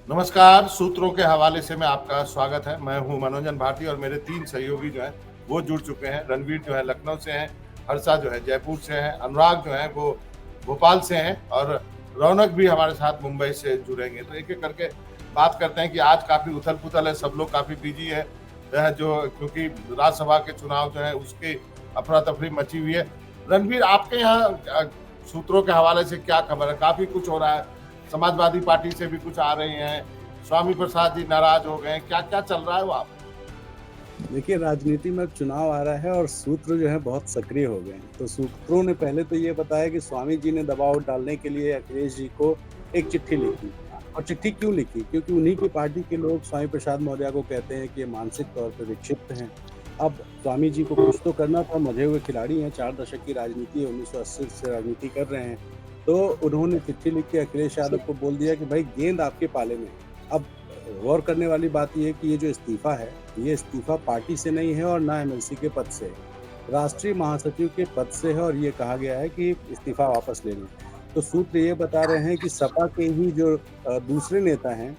नमस्कार, सूत्रों के हवाले से मैं आपका स्वागत है। मैं हूँ मनोजन भारती और मेरे 3 सहयोगी जो हैं, वो जुड़ चुके हैं। रणवीर जो है लखनऊ से हैं, हर्षा जो है जयपुर से हैं, अनुराग जो है वो भोपाल से हैं और रौनक भी हमारे साथ मुंबई से जुड़ेंगे। तो एक-एक करके बात करते हैं कि आज काफ़ी उथल-पुथल है, सब लोग काफ़ी बिज़ी है जो क्योंकि राज्यसभा के चुनाव जो है उसकी अफरा-तफरी मची हुई है। रणवीर आपके यहाँ सूत्रों के हवाले से क्या खबर है? काफ़ी कुछ हो रहा है। समाजवादी पार्टी से भी कुछ आ रही हैं, स्वामी प्रसाद जी नाराज हो गए, क्या-क्या चल रहा है वहाँ पे? देखिए, राजनीति में अब चुनाव आ रहा है और सूत्र जो है बहुत सक्रिय हो गए हैं। तो सूत्रों ने पहले तो ये बताया कि स्वामी जी ने दबाव डालने के लिए अखिलेश जी को एक चिट्ठी लिखी। और चिट्ठी क्यों लिखी? क्योंकि उन्हीं की पार्टी के लोग स्वामी प्रसाद मौर्य को कहते हैं कि ये मानसिक तौर पे विक्षिप्त हैं। अब स्वामी जी को कुछ तो करना था, मंझे हुए खिलाड़ी हैं, 4 दशक की राजनीति है, 1980 से राजनीति कर रहे हैं। तो उन्होंने चिट्ठी लिख के अखिलेश यादव को बोल दिया कि भाई गेंद आपके पाले में है। अब गौर करने वाली बात ये है कि ये जो इस्तीफ़ा है, ये इस्तीफ़ा पार्टी से नहीं है और ना एमएलसी के पद से है। राष्ट्रीय महासचिव के पद से है और ये कहा गया है कि इस्तीफ़ा वापस ले लें। तो सूत्र ये बता रहे हैं कि सपा के ही जो दूसरे नेता हैं,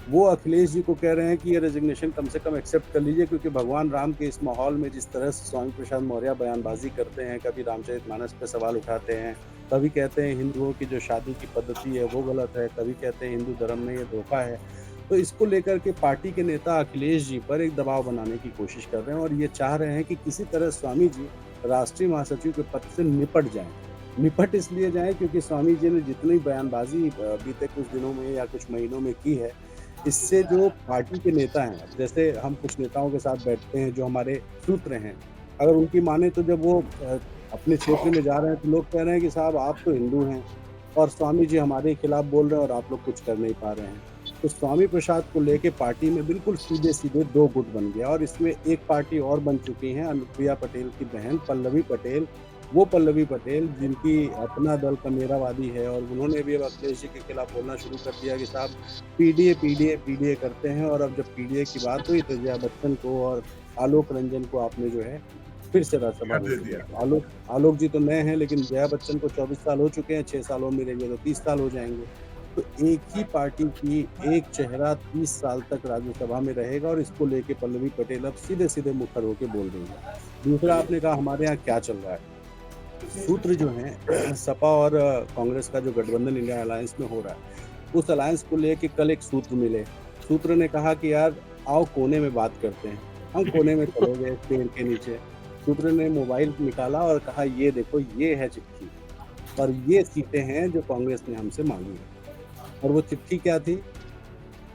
वो अखिलेश जी को कह रहे हैं कि ये रेज़िग्नेशन कम से कम एक्सेप्ट कर लीजिए, क्योंकि भगवान राम के इस माहौल में जिस तरह से स्वामी प्रसाद मौर्य बयानबाज़ी करते हैं, कभी रामचरितमानस पे सवाल उठाते हैं, कभी कहते हैं हिंदुओं की जो शादी की पद्धति है वो गलत है, कभी कहते हैं हिंदू धर्म में ये धोखा है। तो इसको लेकर के पार्टी के नेता अखिलेश जी पर एक दबाव बनाने की कोशिश कर रहे हैं और ये चाह रहे हैं कि किसी तरह स्वामी जी राष्ट्रीय महासचिव के पद से निपट जाएँ। निपट इसलिए जाएँ क्योंकि स्वामी जी ने जितनी बयानबाज़ी बीते कुछ दिनों में या कुछ महीनों में की है, इससे जो पार्टी के नेता हैं, जैसे हम कुछ नेताओं के साथ बैठते हैं जो हमारे सूत्र हैं, अगर उनकी माने तो जब वो अपने क्षेत्र में जा रहे हैं तो लोग कह रहे हैं कि साहब आप तो हिंदू हैं और स्वामी जी हमारे खिलाफ बोल रहे हैं और आप लोग कुछ कर नहीं पा रहे हैं। तो स्वामी प्रसाद को लेके पार्टी में बिल्कुल सीधे-सीधे 2 गुट बन गया और इसमें एक पार्टी और बन चुकी है अनुप्रिया पटेल की बहन पल्लवी पटेल। वो पल्लवी पटेल जिनकी अपना दल कमेरावादी है और उन्होंने भी अब अखिलेश जी के खिलाफ बोलना शुरू कर दिया कि साहब पीडीए, पीडीए, पीडीए करते हैं। और अब जब पीडीए की बात हुई तो जया बच्चन को और आलोक रंजन को आपने जो है फिर से राज्यसभा टिकट दे भेज दिया। दिया। तो आलोक आलोक जी तो नए हैं, लेकिन जया बच्चन को 24 साल हो चुके हैं, 6 साल और मिलेंगे तो 30 साल हो जाएँगे। तो एक ही पार्टी की एक चेहरा 30 साल तक राज्यसभा में रहेगा और इसको लेके पल्लवी पटेल अब सीधे-सीधे मुखर होके बोल रही हैं। दूसरा, चलिए, आपने कहा हमारे यहाँ क्या चल रहा है? सूत्र जो हैं सपा और कांग्रेस का जो गठबंधन इंडिया अलायंस में हो रहा है, उस अलायंस को लेके कल एक सूत्र मिले। सूत्र ने कहा कि यार आओ कोने में बात करते हैं। हम कोने में चले गए पेड़ के नीचे। सूत्र ने मोबाइल निकाला और कहा ये देखो ये है चिट्ठी और ये सीटें हैं जो कांग्रेस ने हमसे माँगी हैं। और वो चिट्ठी क्या थी?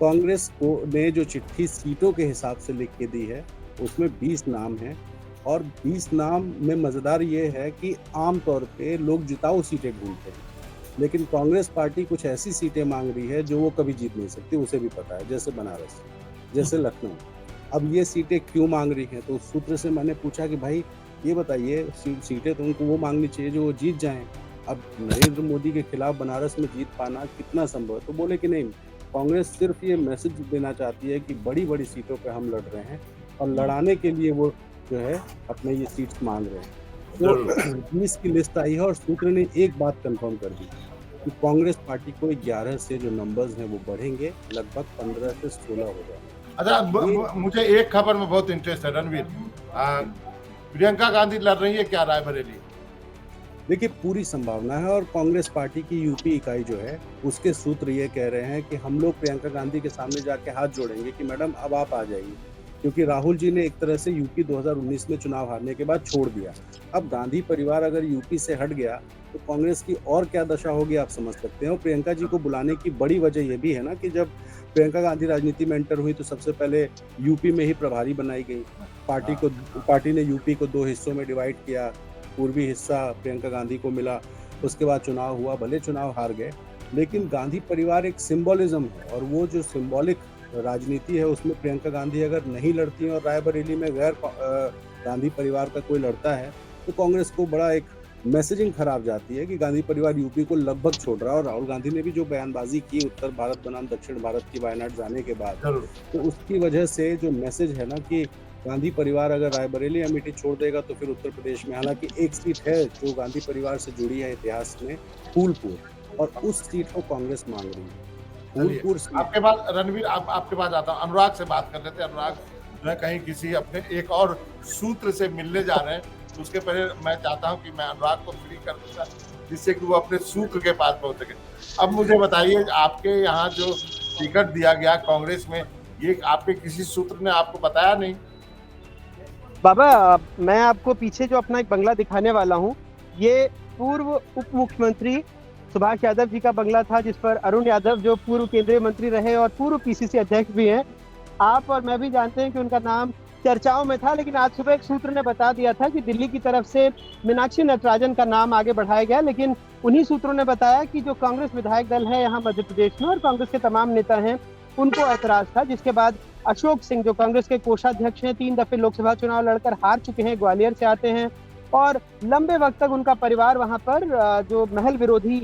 कांग्रेस को ने जो चिट्ठी सीटों के हिसाब से लिख के दी है, उसमें 20 नाम हैं और 20 नाम में मज़ेदार ये है कि आम तौर पे लोग जिताऊ सीटें ढूँढते हैं। लेकिन कांग्रेस पार्टी कुछ ऐसी सीटें माँग रही है जो वो कभी जीत नहीं सकती, उसे भी पता है, जैसे बनारस, जैसे लखनऊ। अब ये सीटें क्यों माँग रही हैं? तो उस सूत्र से मैंने पूछा कि भाई ये बताइए सीटें तो उनको वो माँगनी चाहिए जो वो जीत जाएँ। अब नरेंद्र मोदी के खिलाफ बनारस में जीत पाना कितना संभव है? तो बोले कि नहीं, कांग्रेस सिर्फ़ ये मैसेज देना चाहती है कि बड़ी-बड़ी सीटों पे हम लड़ रहे हैं और लड़ाने के लिए वो जो है अपने ये सीट्स माँग रहे हैं। ज़रूर। तो 20 की लिस्ट आई है और सूत्र ने एक बात कन्फर्म कर दी कि कांग्रेस पार्टी को 11 से जो नंबर्स हैं वो बढ़ेंगे, लगभग 15 से 16 हो जाएँगे। अच्छा ये मुझे एक खबर में बहुत इंटरेस्ट है रणवीर। प्रियंका गांधी लड़ रही है क्या रायबरेली? देखिए, पूरी संभावना है और कांग्रेस पार्टी की यूपी इकाई जो है, उसके सूत्र ये कह रहे हैं कि हम लोग प्रियंका गांधी के सामने जाके हाथ जोड़ेंगे कि मैडम अब आप आ जाइए। क्योंकि राहुल जी ने एक तरह से यूपी 2019 में चुनाव हारने के बाद छोड़ दिया। अब गांधी परिवार अगर यूपी से हट गया, तो कांग्रेस की और क्या दशा होगी आप समझ सकते हैं। और प्रियंका जी को बुलाने की बड़ी वजह ये भी है ना कि जब प्रियंका गांधी राजनीति में एंटर हुई तो सबसे पहले यूपी में ही प्रभारी बनाई गई। पार्टी हाँ, को पार्टी ने यूपी को 2 हिस्सों में डिवाइड किया। पूर्वी हिस्सा प्रियंका गांधी को मिला, उसके बाद चुनाव हुआ, भले चुनाव हार गए, लेकिन गांधी परिवार एक सिंबोलिज़्म है और वो जो सिंबॉलिक राजनीति है उसमें प्रियंका गांधी अगर नहीं लड़ती हैं और रायबरेली में गांधी परिवार का कोई लड़ता है, तो कांग्रेस को बड़ा एक मैसेजिंग खराब जाती है कि गांधी परिवार यूपी को लगभग छोड़ रहा है। और राहुल गांधी ने भी जो बयानबाज़ी की उत्तर भारत बनाम दक्षिण भारत की वायनाड जाने के बाद, ज़रूर। तो उसकी वजह से जो मैसेज है ना कि गांधी परिवार अगर रायबरेली अमेठी छोड़ देगा तो फिर उत्तर प्रदेश में, हालाँकि एक सीट है जो गांधी परिवार से जुड़ी है इतिहास में, फूलपुर, और उस सीट को कांग्रेस माँग रही है। चलिए, फूलपुर सीट आपके पास रणवीर, आपके पास आता हूँ, अनुराग से बात कर लेते हैं। अनुराग जो है कहीं किसी अपने एक और सूत्र से मिलने जा रहे हैं, तो उसके पहले मैं चाहता हूँ कि मैं अनुराग को फ्री कर दूंगा, जिससे कि वो अपने सूत्र के पास पहुंच सके। अब मुझे बताइए, आपके यहाँ जो टिकट दिया गया कांग्रेस में, ये आपके किसी सूत्र ने आपको बताया नहीं? बाबा, मैं आपको पीछे जो अपना एक बंगला दिखाने वाला हूँ, ये पूर्व उप मुख्यमंत्री सुभाष यादव जी का बंगला था, जिस पर अरुण यादव जो पूर्व केंद्रीय मंत्री रहे और पूर्व पीसीसी अध्यक्ष भी हैं, आप और मैं भी जानते हैं कि उनका नाम चर्चाओं में था। लेकिन आज सुबह एक सूत्र ने बता दिया था कि दिल्ली की तरफ से मीनाक्षी नटराजन का नाम आगे बढ़ाया गया। लेकिन उन्हीं सूत्रों ने बताया कि जो कांग्रेस विधायक दल है यहाँ मध्य प्रदेश में और कांग्रेस के तमाम नेता हैं, उनको ऐतराज था, जिसके बाद अशोक सिंह जो कांग्रेस के कोषाध्यक्ष हैं, 3 दफे लोकसभा चुनाव लड़कर हार चुके हैं, ग्वालियर से आते हैं और लंबे वक्त तक उनका परिवार वहां पर जो महल विरोधी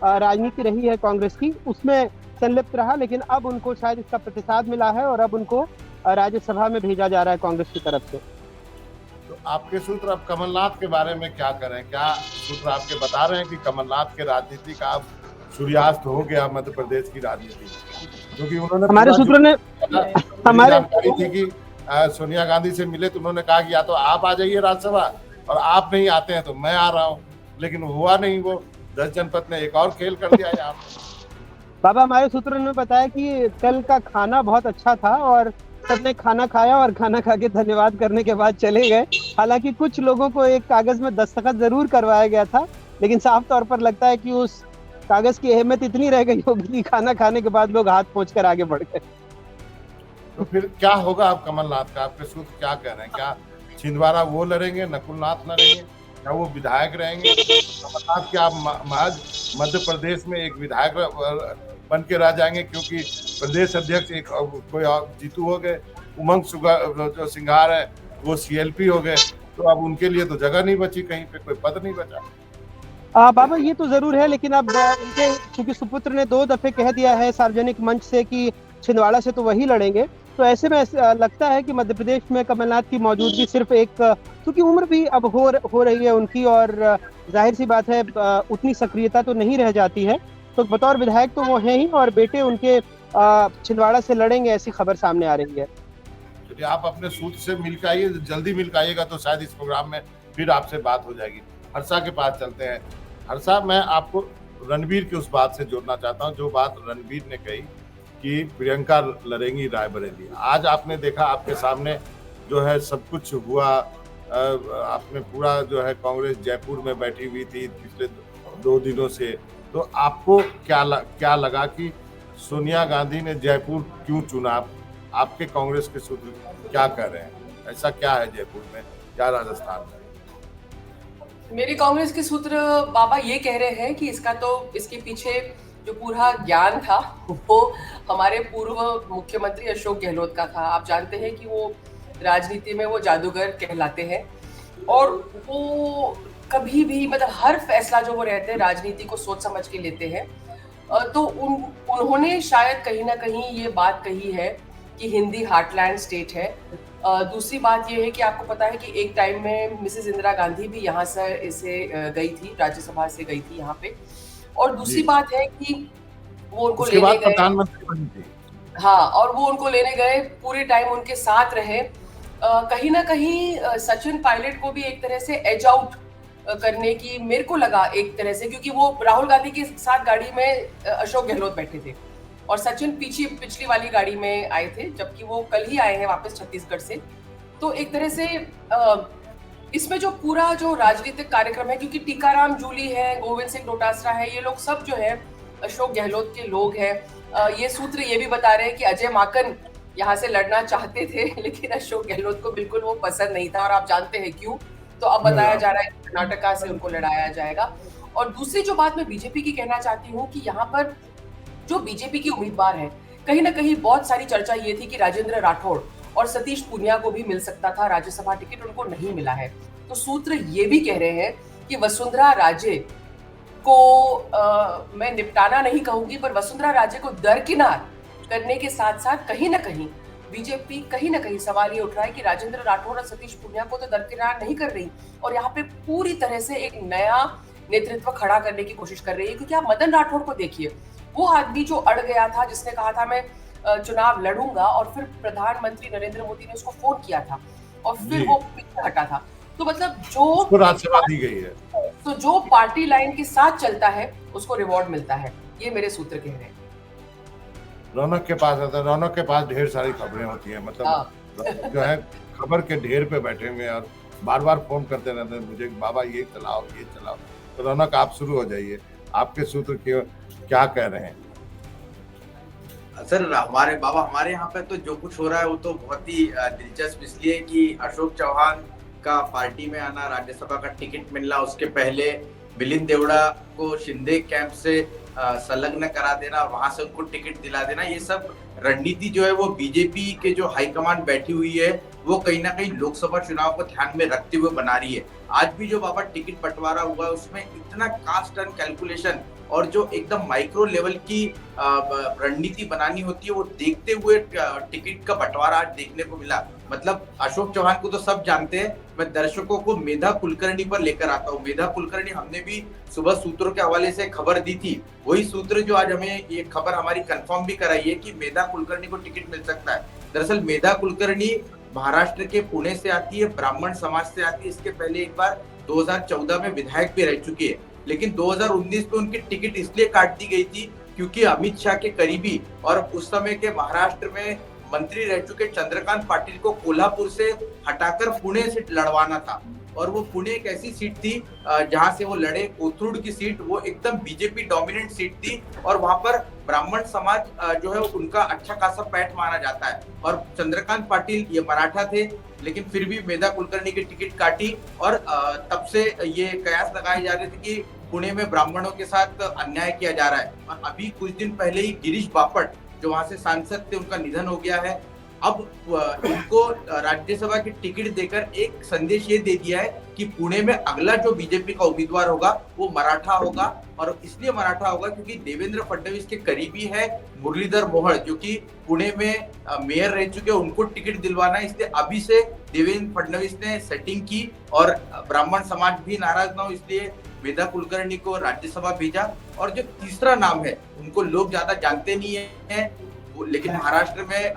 राजनीति रही है कांग्रेस की, उसमें संलिप्त रहा। लेकिन अब उनको शायद इसका प्रतिसाद मिला है और अब उनको राज्यसभा में भेजा जा रहा है कांग्रेस की तरफ से। तो आपके सूत्र अब कमलनाथ के बारे में क्या करें? क्या सूत्र आपके बता रहे हैं कि कमलनाथ के राजनीति का अब सूर्यास्त हो गया मध्य प्रदेश की राजनीति? क्योंकि उन्होंने हमारे सूत्रों ने जानकारी थी कि सोनिया गांधी से मिले तो उन्होंने कहा कि या तो आप आ जाइए राज्यसभा, और आप नहीं आते हैं तो मैं आ रहा हूँ, लेकिन हुआ नहीं। वो 10 जनपद ने एक और खेल कर दिया यहाँ पे। बाबा, हमारे सूत्रों ने बताया कि कल का खाना बहुत अच्छा था और सबने खाना खाया और खाना खा के धन्यवाद करने के बाद चले गए। हालांकि कुछ लोगों को एक कागज में दस्तखत जरूर करवाया गया था, लेकिन साफ तौर पर लगता है कि उस कागज की अहमियत इतनी रह गई होगी कि खाना खाने के बाद लोग हाथ पोंछ कर आगे बढ़ गए। तो फिर क्या होगा अब कमलनाथ का? आपके सूत्र क्या कह रहे हैं? क्या छिंदवाड़ा वो लड़ेंगे, नकुलनाथ लड़ेंगे, क्या वो विधायक रहेंगे? कमलनाथ क्या महज मध्य प्रदेश में एक विधायक बन के रह जाएंगे? क्योंकि प्रदेश अध्यक्ष एक कोई जीतू हो गए, उमंग जो सिंघार है वो सीएलपी हो गए, तो अब उनके लिए तो जगह नहीं बची, कहीं पे कोई पद नहीं बचा। बाबा, ये तो जरूर है, लेकिन अब उनके क्योंकि सुपुत्र ने 2 दफे कह दिया है सार्वजनिक मंच से कि छिंदवाड़ा से तो वही लड़ेंगे, तो ऐसे में लगता है कि मध्य प्रदेश में कमलनाथ की मौजूदगी सिर्फ एक, क्योंकि उम्र भी अब हो रही है उनकी और जाहिर सी बात है उतनी सक्रियता तो नहीं रह जाती है, तो बतौर विधायक तो वो हैं ही और बेटे उनके छिंदवाड़ा से लड़ेंगे, ऐसी खबर सामने आ रही है। यदि आप अपने सूत्र से मिल के आइए, जल्दी मिल के आइएगा तो शायद इस प्रोग्राम में फिर आपसे बात हो जाएगी। हर्षा के पास चलते हैं। हर्षा, मैं आपको रणवीर की उस बात से जोड़ना चाहता हूं, जो बात रणवीर ने कही कि प्रियंका लड़ेंगी रायबरेली। आज आपने देखा, आपके सामने जो है सब कुछ हुआ, आपने पूरा जो है कांग्रेस जयपुर में बैठी हुई थी पिछले 2 दिनों से, तो आपको क्या लगा कि सोनिया गांधी ने जयपुर क्यों चुना? आपके कांग्रेस के सूत्र क्या कह रहे हैं? ऐसा क्या है जयपुर में, क्या राजस्थान में? मेरे कांग्रेस के सूत्र बाबा ये कह रहे हैं कि इसके पीछे जो पूरा ज्ञान था वो हमारे पूर्व मुख्यमंत्री अशोक गहलोत का था। आप जानते हैं कि वो राजनीति में वो जादूगर कहलाते हैं और वो कभी भी मतलब हर फैसला जो वो रहते हैं राजनीति को सोच समझ के लेते हैं। तो उन्होंने शायद कहीं ना कहीं ये बात कही है कि हिंदी हार्टलैंड स्टेट है। दूसरी बात ये है कि आपको पता है कि एक टाइम में मिसेस इंदिरा गांधी भी यहाँ से गई थी, राज्यसभा से गई थी यहाँ पे। और दूसरी बात है कि वो उनको लेने गए, प्रधानमंत्री बनी थी। हाँ, और वो उनको लेने गए, पूरे टाइम उनके साथ रहे। कहीं ना कहीं सचिन पायलट को भी एक तरह से एज आउट करने की मेरे को लगा एक तरह से, क्योंकि वो राहुल गांधी के साथ गाड़ी में अशोक गहलोत बैठे थे और सचिन पिछली वाली गाड़ी में आए थे, जबकि वो कल ही आए हैं वापस छत्तीसगढ़ से। तो एक तरह से इसमें जो पूरा जो राजनीतिक कार्यक्रम है, क्योंकि टीकाराम जूली है, गोविंद सिंह डोटासरा है, ये लोग सब जो है अशोक गहलोत के लोग हैं। ये सूत्र ये भी बता रहे हैं कि अजय माकन यहाँ से लड़ना चाहते थे, लेकिन अशोक गहलोत को बिल्कुल वो पसंद नहीं था और आप जानते हैं क्यों। तो अब बताया जा रहा है कि कर्नाटका से उनको लड़ाया जाएगा। और दूसरी जो बात मैं बीजेपी की कहना चाहती हूँ कि यहाँ पर जो बीजेपी की उम्मीदवार है, कहीं ना कहीं बहुत सारी चर्चा ये थी कि राजेंद्र राठौड़ और सतीश पूनिया को भी मिल सकता था राज्यसभा टिकट, उनको नहीं मिला है। तो सूत्र ये भी कह रहे हैं कि वसुंधरा राजे को मैं निपटाना नहीं कहूंगी, पर वसुंधरा राजे को दरकिनार करने के साथ साथ कहीं ना कहीं बीजेपी कहीं ना कहीं सवाल ये उठ रहा है कि राजेंद्र राठौड़ और सतीश पूनिया को तो दरकिनार नहीं कर रही और यहाँ पे पूरी तरह से एक नया नेतृत्व खड़ा करने की कोशिश कर रही है। क्योंकि आप मदन राठौड़ को देखिए, वो आदमी जो अड़ गया था, जिसने कहा था मैं चुनाव लड़ूंगा, और फिर प्रधानमंत्री नरेंद्र मोदी ने उसको फोन किया था और फिर जी। वो पीछे हटा था। तो मतलब उसको राज्यसभा दी गई है। तो जो पार्टी लाइन के साथ चलता है उसको रिवॉर्ड मिलता है, ये मेरे सूत्र कह रहे हैं। रौनक के पास आता है, रौनक के पास ढेर सारी खबरें होती हैं, मतलब हाँ। जो है खबर के ढेर पे बैठे हुए हैं और बार बार फोन करते रहते हैं मुझे, बाबा ये चलाओ ये चलाओ। तो रौनक आप शुरू हो जाइए, आपके सूत्र क्या कह रहे हैं? सर हमारे यहाँ पे तो जो कुछ हो रहा है वो तो बहुत ही दिलचस्प इसलिए कि अशोक चौहान का पार्टी में आना, राज्यसभा का टिकट मिलना, उसके पहले मिलिंद देवड़ा को शिंदे कैंप से संलग्न करा देना और वहां से उनको टिकट दिला देना, ये सब रणनीति जो है वो बीजेपी के जो हाईकमान बैठी हुई है वो कहीं ना कहीं लोकसभा चुनाव को ध्यान में रखते हुए बना रही है। आज भी जो बाबा टिकट बंटवारा हुआ है उसमें इतना कास्ट एंड कैलकुलेशन और जो एकदम माइक्रो लेवल की रणनीति बनानी होती है वो देखते हुए टिकट का बंटवारा आज देखने को मिला। मतलब अशोक चौहान को तो सब जानते हैं, मैं दर्शकों को मेधा कुलकर्णी पर लेकर आता हूँ। मेधा कुलकर्णी हमने भी सुबह सूत्रों के हवाले से खबर दी थी, वही सूत्र जो आज हमें ये खबर हमारी कंफर्म भी कराई है कि मेधा कुलकर्णी को टिकट मिल सकता है। दरअसल मेधा कुलकर्णी महाराष्ट्र के पुणे से आती है, ब्राह्मण समाज से आती है। इसके पहले एक बार 2014 में विधायक भी रह चुकी है, लेकिन 2019 में उनकी टिकट इसलिए काट दी गई थी क्योंकि अमित शाह के करीबी और उस समय के महाराष्ट्र में मंत्री रह चुके चंद्रकांत पाटिल को कोल्हापुर से हटाकर पुणे से लड़वाना था। और वो पुणे एक ऐसी सीट थी जहां से वो लड़े, कोथरूड की सीट, वो एकदम बीजेपी डोमिनेंट सीट थी और वहां पर ब्राह्मण समाज जो है उनका अच्छा खासा पैठ माना जाता है। और चंद्रकांत पाटिल ये मराठा थे, लेकिन फिर भी मेधा कुलकर्णी की टिकट काटी और तब से ये कयास लगाए जा रहे थे कि पुणे में ब्राह्मणों के साथ अन्याय किया जा रहा है। और अभी कुछ दिन पहले ही गिरीश बापट जो वहां से सांसद थे, उनका निधन हो गया है। अब इनको राज्यसभा की टिकट देकर एक संदेश ये दे दिया है कि पुणे में अगला जो बीजेपी का उम्मीदवार होगा वो मराठा होगा। और इसलिए मराठा होगा क्योंकि देवेंद्र फडणवीस के करीबी है मुरलीधर मोहोळ, जो कि पुणे में मेयर रह चुके हैं, उनको टिकट दिलवाना है। इसलिए अभी से देवेंद्र फडणवीस ने सेटिंग की और ब्राह्मण समाज भी नाराज ना हो, इसलिए मेधा कुलकर्णी को राज्यसभा भेजा। और जो तीसरा नाम है उनको लोग ज्यादा जानते नहीं है, लेकिन महाराष्ट्र में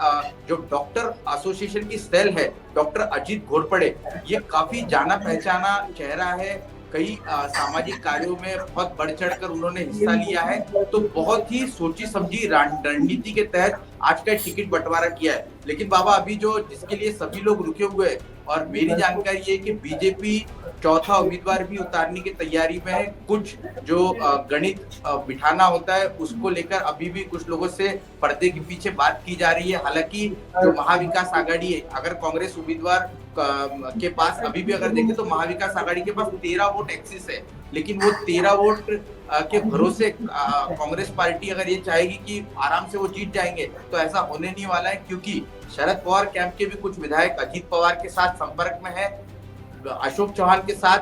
जो डॉक्टर एसोसिएशन की सेल है, डॉक्टर अजीत घोरपड़े, ये काफी जाना पहचाना चेहरा है। कई सामाजिक कार्यों में बहुत बढ़ चढ़कर उन्होंने हिस्सा लिया है। तो बहुत ही सोची समझी रणनीति के तहत आज का टिकट बंटवारा किया है। लेकिन बाबा अभी जो जिसके लिए सभी लोग रुके हुए हैं, और मेरी जानकारी ये कि बीजेपी चौथा उम्मीदवार भी उतारने की तैयारी में है। कुछ जो गणित बिठाना होता है उसको लेकर अभी भी कुछ लोगों से पर्दे के पीछे बात की जा रही है। हालांकि जो महाविकास आघाड़ी है, अगर कांग्रेस उम्मीदवार के पास अभी भी अगर देखें तो महाविकास आघाड़ी के पास 13 वोट एक्सिस है, लेकिन वो 13 वोट के भरोसे कांग्रेस पार्टी अगर ये चाहेगी कि आराम से वो जीत जाएंगे तो ऐसा होने नहीं वाला है, क्योंकि शरद पवार कैंप के भी कुछ विधायक अजीत पवार के साथ संपर्क में है। अशोक चौहान के साथ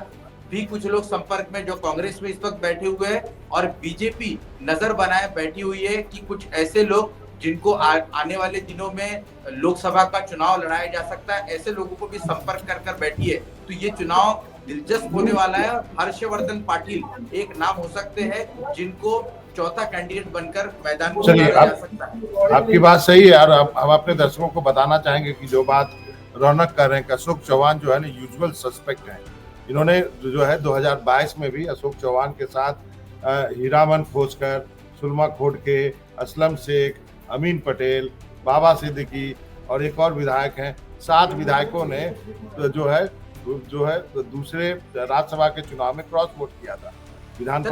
भी कुछ लोग संपर्क में जो कांग्रेस में इस वक्त बैठे हुए हैं। और बीजेपी नजर बनाए बैठी हुई है कि कुछ ऐसे लोग जिनको आने वाले दिनों में लोकसभा का चुनाव लड़ाया जा सकता है, ऐसे लोगों को भी संपर्क कर बैठी है। तो ये चुनाव दिलचस्प होने वाला है। हर्षवर्धन पाटिल एक नाम हो सकते हैं जिनको चौथा कैंडिडेट बनकर मैदान में उतारा जा सकता है। आपकी बात सही है। और हम अपने दर्शकों को बताना चाहेंगे कि जो बात रौनक कर रहे हैं, अशोक चौहान जो है ना यूजुअल सस्पेक्ट हैं। इन्होंने जो है 2022 में भी अशोक चौहान के साथ हीरामन खोसकर, सुरमा खोड़के, असलम शेख, अमीन पटेल, बाबा सिद्दीकी और एक और विधायक हैं, 7 विधायकों ने जो है दूसरे राज्यसभा के चुनाव में क्रॉस वोट किया था। विधान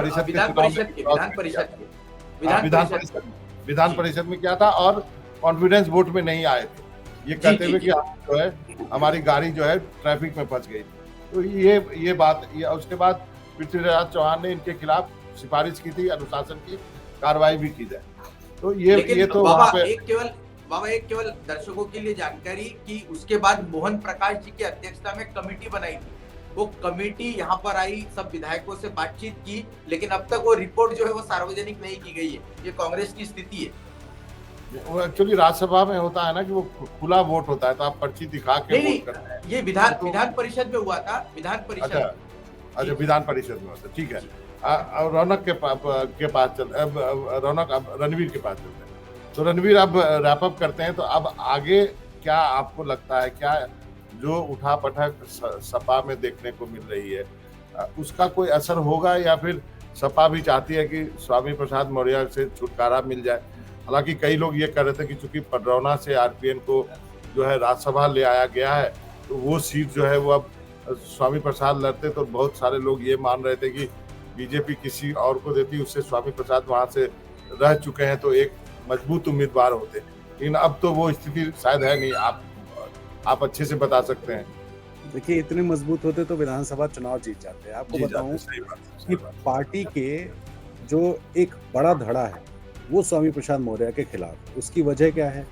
परिषद में किया था और कॉन्फिडेंस वोट में नहीं आए थे, ये कहते हुए कि जो है हमारी गाड़ी जो है ट्रैफिक में फंस गई। तो ये बात उसके बाद पृथ्वीराज चौहान ने इनके खिलाफ सिफारिश की थी, अनुशासन की कार्रवाई भी की जाए। तो ये तो बाबा एक केवल दर्शकों के लिए जानकारी कि उसके बाद मोहन प्रकाश जी की अध्यक्षता में कमेटी बनाई थी। वो कमेटी यहाँ पर आई, सब विधायकों से बातचीत की, लेकिन अब तक वो रिपोर्ट जो है वो सार्वजनिक नहीं की गई है। ये कांग्रेस की स्थिति है। वो एक्चुअली राज्यसभा में होता है ना कि वो खुला वोट होता है, तो आप पर्ची दिखा के वोट करते हैं। ये विधान परिषद में हुआ था, विधान परिषद। अच्छा विधान परिषद में होता, ठीक है। रौनक के पास रौनक अब रणवीर के पास चलते हैं। तो रणवीर, अब रैप अप करते हैं, तो अब आगे क्या आपको लगता है, क्या जो उठापटक सपा में देखने को मिल रही है उसका कोई असर होगा, या फिर सपा भी चाहती है कि स्वामी प्रसाद मौर्य से छुटकारा मिल जाए? हालांकि कई लोग ये कह रहे थे कि चूंकि पडरौना से आरपीएन को जो है राज्यसभा ले आया गया है, तो वो सीट जो है वो अब स्वामी प्रसाद लड़ते, तो बहुत सारे लोग ये मान रहे थे कि बीजेपी किसी और को देती, उससे स्वामी प्रसाद वहां से रह चुके हैं तो एक मजबूत उम्मीदवार होते। लेकिन अब तो वो स्थिति शायद है नहीं। आप अच्छे से बता सकते हैं। देखिए, इतने मजबूत होते तो विधानसभा चुनाव जीत जाते हैं। आपको बताऊं कि पार्टी के जो एक बड़ा धड़ा है वो स्वामी प्रसाद मौर्य के खिलाफ। उसकी वजह क्या है?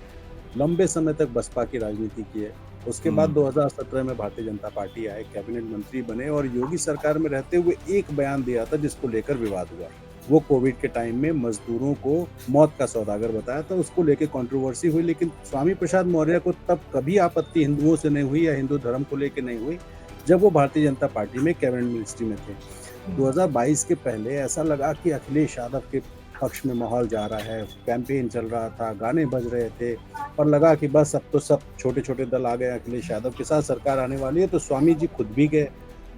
लंबे समय तक बसपा की राजनीति की है। उसके बाद 2017 में भारतीय जनता पार्टी आए, कैबिनेट मंत्री बने और योगी सरकार में रहते हुए एक बयान दिया था जिसको लेकर विवाद हुआ। वो कोविड के टाइम में मजदूरों को मौत का सौदागर बताया था, उसको लेकर कंट्रोवर्सी हुई। लेकिन स्वामी प्रसाद मौर्य को तब कभी आपत्ति हिंदुओं से नहीं हुई या हिंदू धर्म को लेकर नहीं हुई जब वो भारतीय जनता पार्टी में कैबिनेट मिनिस्ट्री में थे। 2022 के पहले ऐसा लगा कि अखिलेश यादव के पक्ष में माहौल जा रहा है, कैंपेन चल रहा था, गाने बज रहे थे और लगा कि बस अब तो सब छोटे छोटे दल आ गए, अखिलेश यादव के साथ सरकार आने वाली है। तो स्वामी जी खुद भी गए,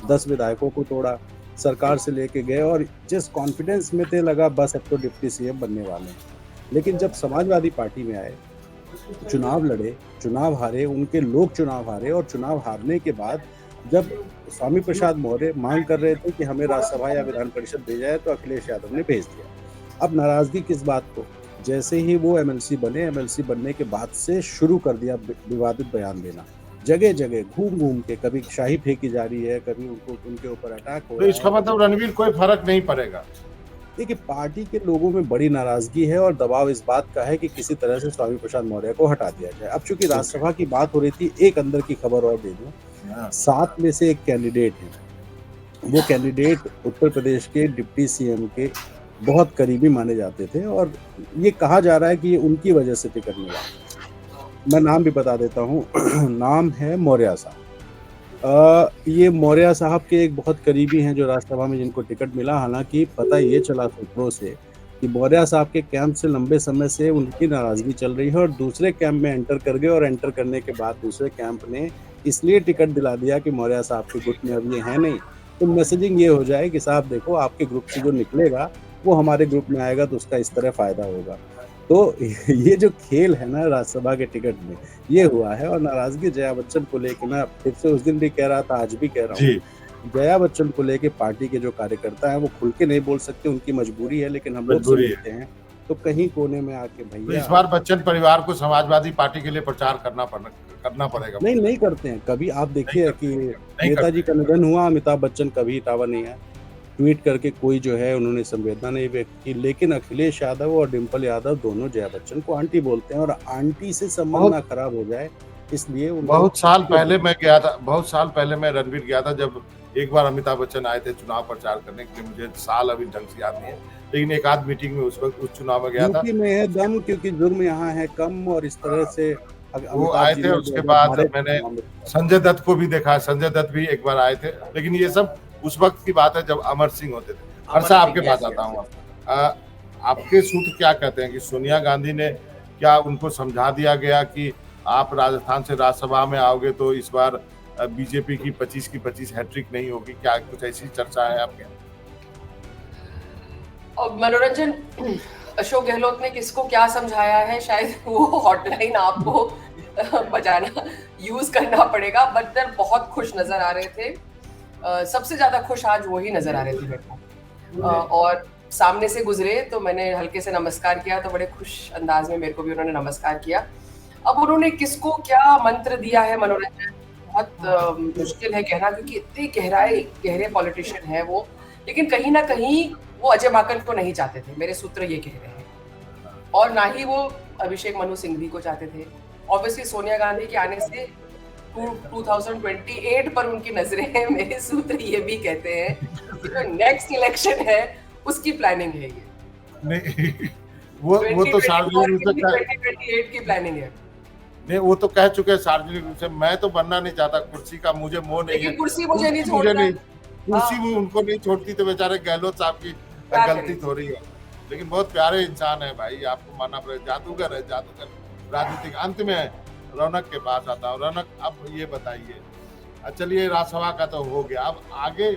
10 विधायकों को तोड़ा, सरकार से लेके गए और जिस कॉन्फिडेंस में थे लगा बस अब तो डिप्टी सीएम बनने वाले हैं। लेकिन जब समाजवादी पार्टी में आए, चुनाव लड़े, चुनाव हारे, उनके लोग चुनाव हारे और चुनाव हारने के बाद जब स्वामी प्रसाद मौर्य मांग कर रहे थे कि हमें राज्यसभा या विधान परिषद दे जाए तो अखिलेश यादव ने भेज दिया। अब नाराजगी किस बात को? जैसे ही वो एमएलसी बने, एमएलसी बनने के बाद से शुरू कर दिया विवादित बयान देना। जगह जगह घूम घूम के कभी शाही फेंकी जा रही है, कभी उनके ऊपर अटैक हो रहा है। तो इसका मतलब रणवीर कोई फर्क नहीं पड़ेगा? देखिए, पार्टी के लोगों में बड़ी नाराजगी है और दबाव इस बात का है कि किसी तरह से स्वामी प्रसाद मौर्य को हटा दिया जाए। अब चूंकि राज्यसभा की बात हो रही थी, एक अंदर की खबर और दे दूं, 7 में से एक कैंडिडेट है। वो कैंडिडेट उत्तर प्रदेश के डिप्टी सीएम के बहुत करीबी माने जाते थे और ये कहा जा रहा है कि ये उनकी वजह से टिकट मिला। मैं नाम भी बता देता हूँ नाम है मौर्य साहब। ये मौर्य साहब के एक बहुत करीबी हैं जो राज्यसभा में जिनको टिकट मिला। हालांकि पता ये चला सूत्रों से कि मौर्य साहब के कैंप से लंबे समय से उनकी नाराजगी चल रही है और दूसरे कैंप में एंटर कर गए और एंटर करने के बाद दूसरे कैंप ने इसलिए टिकट दिला दिया कि मौर्य साहब के ग्रुप में अब ये है नहीं, तो मैसेजिंग ये हो जाए कि साहब देखो, आपके ग्रुप से जो निकलेगा वो हमारे ग्रुप में आएगा तो उसका इस तरह फायदा होगा। तो ये जो खेल है ना राज्यसभा के टिकट में, ये हुआ है। और नाराजगी जया बच्चन को लेकर, मैं फिर से उस दिन भी कह रहा था, आज भी कह रहा हूँ, जया बच्चन को लेके पार्टी के जो कार्यकर्ता हैं वो खुल के नहीं बोल सकते, उनकी मजबूरी है, लेकिन हम लोग समझते हैं तो कहीं कोने में आके भैया। तो इस बार बच्चन परिवार को समाजवादी पार्टी के लिए प्रचार करना पड़ेगा। नहीं करते हैं। कभी आप देखिए कि नेताजी का निधन हुआ, अमिताभ बच्चन कभी इटावा नहीं है, ट्वीट करके कोई जो है उन्होंने संवेदना नहीं व्यक्त की। लेकिन अखिलेश यादव और डिम्पल यादव दोनों जया बच्चन को आंटी बोलते हैं और आंटी से संबंध ना खराब हो जाए इसलिए। बहुत साल पहले मैं रणवीर गया था, जब एक बार अमिताभ बच्चन आए थे चुनाव प्रचार करने के लिए। मुझे साल अभी ढंग से याद नहीं है, लेकिन एक आध मीटिंग में उस वक्त उस चुनाव में गया था। में है दम, क्योंकि जुर्म यहाँ है कम और इस तरह से वो आए थे। उसके बाद मैंने संजय दत्त को भी देखा, संजय दत्त भी एक बार आए थे। लेकिन ये सब उस वक्त की बात है जब अमर सिंह होते थे। हर्षा, आपके पास आता हूँ। आपके सूत्र क्या कहते हैं कि सोनिया गांधी ने क्या उनको समझा दिया गया कि आप राजस्थान से राज्यसभा में आओगे तो इस बार बीजेपी की 25 हैट्रिक नहीं होगी? क्या कुछ ऐसी चर्चा है आपके? और मनोरंजन, अशोक गहलोत ने किसको क्या समझाया है, शायद वो हॉटलाइन आपको बजाना यूज करना पड़ेगा। बदर बहुत खुश नजर आ रहे थे। सबसे ज्यादा खुश आज वही नजर आ रहे थे मेरे को। और सामने से गुजरे तो मैंने हल्के से नमस्कार किया, तो बड़े खुश अंदाज में मेरे को भी उन्होंने नमस्कार किया। अब उन्होंने किसको क्या मंत्र दिया है मनोरंजन, बहुत मुश्किल है कहना, क्योंकि इतने गहरे पॉलिटिशियन है वो। लेकिन कहीं ना कहीं वो अजय माकन को नहीं चाहते थे, मेरे सूत्र ये कह रहे हैं, और ना ही वो अभिषेक मनु सिंघवी को चाहते थे। ऑब्वियसली सोनिया गांधी के आने से 2028 पर उनकी नजरें हैं। मेरे सूत्र ये भी कहते हैं कि जो नेक्स्ट इलेक्शन है उसकी प्लानिंग है ये। नहीं, वो तो सार्वजनिक रूप से 2028 की प्लानिंग है। नहीं, वो तो कह चुके हैं सार्वजनिक रूप से, मैं तो बनना नहीं चाहता कुर्सी का, मुझे मोह नहीं है। कुर्सी मुझे नहीं छोड़ना। कुर्सी भी उनको नहीं छोड़ती तो बेचारे गहलोत साहब की क्या गलती करें? थोड़ी है। लेकिन बहुत प्यारे इंसान है भाई, आपको मानना पड़ेगा। जादूगर है, जादूगर राजनीतिक। अंत में रौनक के पास आता है। रौनक, अब ये बताइए, चलिए राज्यसभा का तो हो गया, अब आगे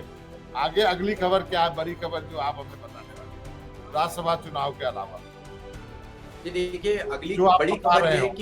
आगे अगली खबर क्या है, बड़ी खबर जो आप हमें बताने वाले हैं राज्यसभा चुनाव के अलावा? जी देखिए, अगली जो आप बड़ी बता खबर रहे ये है हो।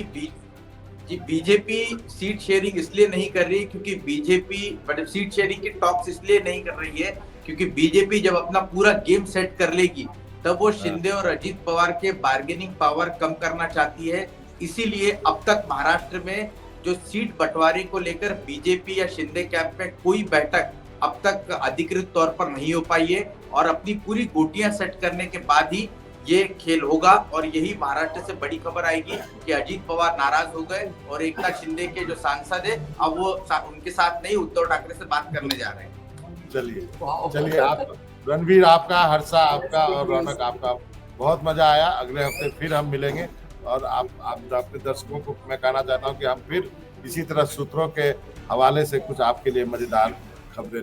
कि बीजेपी सीट शेयरिंग इसलिए नहीं कर रही क्योंकि बीजेपी मतलब सीट शेयरिंग की टॉक्स इसलिए नहीं कर रही है क्योंकि बीजेपी जब अपना पूरा गेम सेट कर लेगी तब वो शिंदे और अजीत पवार के बार्गेनिंग पावर कम करना चाहती है। इसीलिए अब तक महाराष्ट्र में जो सीट बंटवारे को लेकर बीजेपी या शिंदे कैंप में कोई बैठक अब तक अधिकृत तौर पर नहीं हो पाई है और अपनी पूरी गोटियां सेट करने के बाद ही ये खेल होगा। और यही महाराष्ट्र से बड़ी खबर आएगी कि अजीत पवार नाराज हो गए और एकनाथ शिंदे के जो सांसद है अब वो उनके साथ नहीं उद्धव ठाकरे से बात करने जा रहे हैं। चलिए वाह। चलिए, आप रणवीर आपका, हर्षा आपका और रौनक आपका, बहुत मजा आया। अगले हफ्ते फिर हम मिलेंगे और आप अपने दर्शकों को मैं कहना चाहता हूँ कि हम फिर इसी तरह सूत्रों के हवाले से कुछ आपके लिए मजेदार खबरें